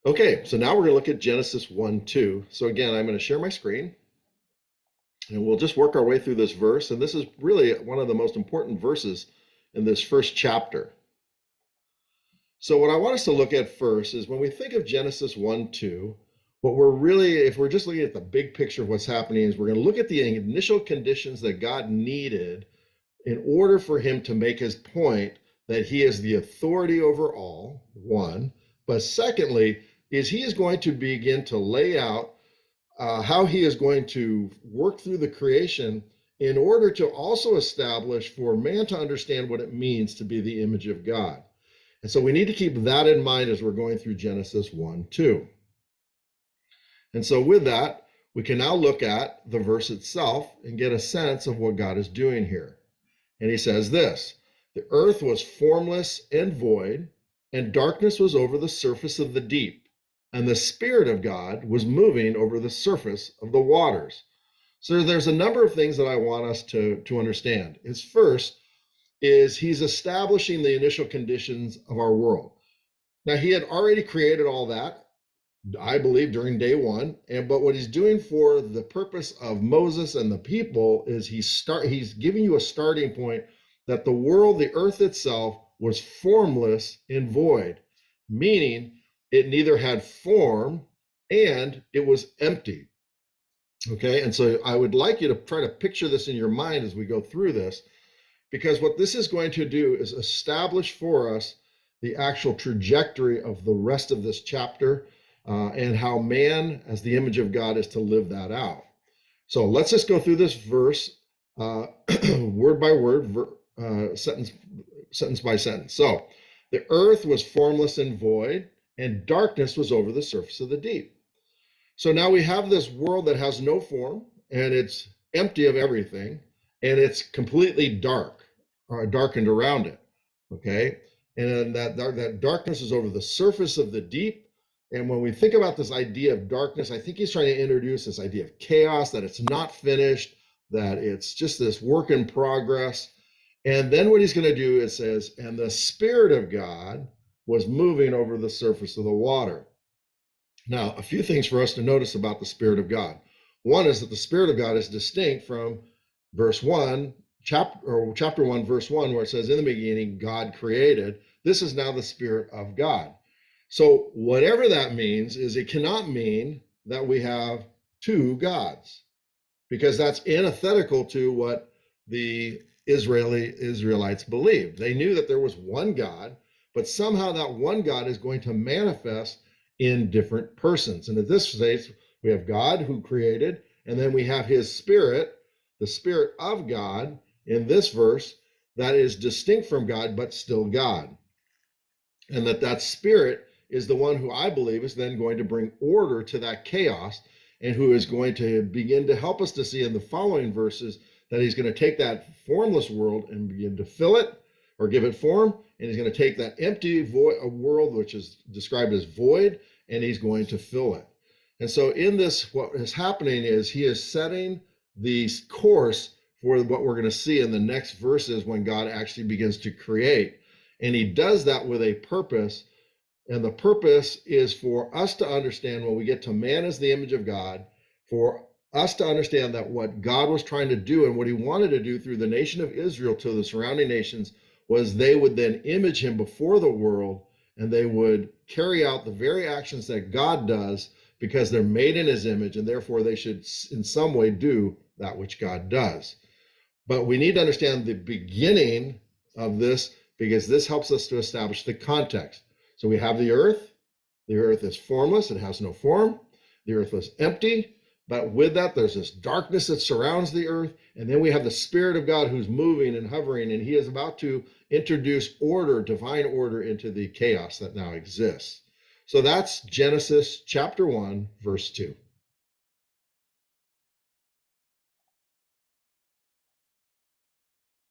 Okay, so now we're going to look at Genesis 1:2. So again, I'm going to share my screen and we'll just work our way through this verse. And this is really one of the most important verses in this first chapter. So what I want us to look at first is when we think of Genesis 1:2, what we're really, if we're just looking at the big picture of what's happening, is we're going to look at the initial conditions that God needed in order for him to make his point that he is the authority over all, one. But secondly, is he is going to begin to lay out how he is going to work through the creation in order to also establish for man to understand what it means to be the image of God. And so we need to keep that in mind as we're going through Genesis 1:2. And so with that, we can now look at the verse itself and get a sense of what God is doing here. And he says this: the earth was formless and void, and darkness was over the surface of the deep, and the Spirit of God was moving over the surface of the waters. So there's a number of things that I want us to understand. First is he's establishing the initial conditions of our world. Now, he had already created all that, I believe, during day one. But what he's doing for the purpose of Moses and the people is he's giving you a starting point that the world, the earth itself, was formless and void, meaning it neither had form and it was empty. Okay, and so I would like you to try to picture this in your mind as we go through this, because what this is going to do is establish for us the actual trajectory of the rest of this chapter and how man, as the image of God, is to live that out. So let's just go through this verse word by word, sentence by sentence. So the earth was formless and void, and darkness was over the surface of the deep. So now we have this world that has no form, and it's empty of everything, and it's completely dark, or darkened around it. Okay, and that darkness is over the surface of the deep. And when we think about this idea of darkness, I think he's trying to introduce this idea of chaos, that it's not finished, that it's just this work in progress. And then what he's going to do is says, and the Spirit of God was moving over the surface of the water. Now, a few things for us to notice about the Spirit of God. One is that the Spirit of God is distinct from verse 1, chapter 1, verse 1, where it says, in the beginning, God created. This is now the Spirit of God. So whatever that means is it cannot mean that we have two gods, because that's antithetical to what the Israelites believed. They knew that there was one God, but somehow that one God is going to manifest in different persons. And in this case, we have God who created, and then we have his Spirit, the Spirit of God, in this verse, that is distinct from God, but still God. And that Spirit is the one who I believe is then going to bring order to that chaos, and who is going to begin to help us to see in the following verses that he's going to take that formless world and begin to fill it or give it form. And he's going to take that empty world, which is described as void, and he's going to fill it. And so in this, what is happening is he is setting the course for what we're going to see in the next verses when God actually begins to create. And he does that with a purpose. And the purpose is for us to understand, when we get to man as the image of God, for us to understand that what God was trying to do and what he wanted to do through the nation of Israel to the surrounding nations was they would then image him before the world, and they would carry out the very actions that God does, because they're made in his image, and therefore they should in some way do that which God does. But we need to understand the beginning of this, because this helps us to establish the context. So we have the earth. The earth is formless. It has no form. The earth was empty. But with that, there's this darkness that surrounds the earth. And then we have the Spirit of God who's moving and hovering, and he is about to introduce order, divine order, into the chaos that now exists. So that's Genesis chapter 1, verse 2.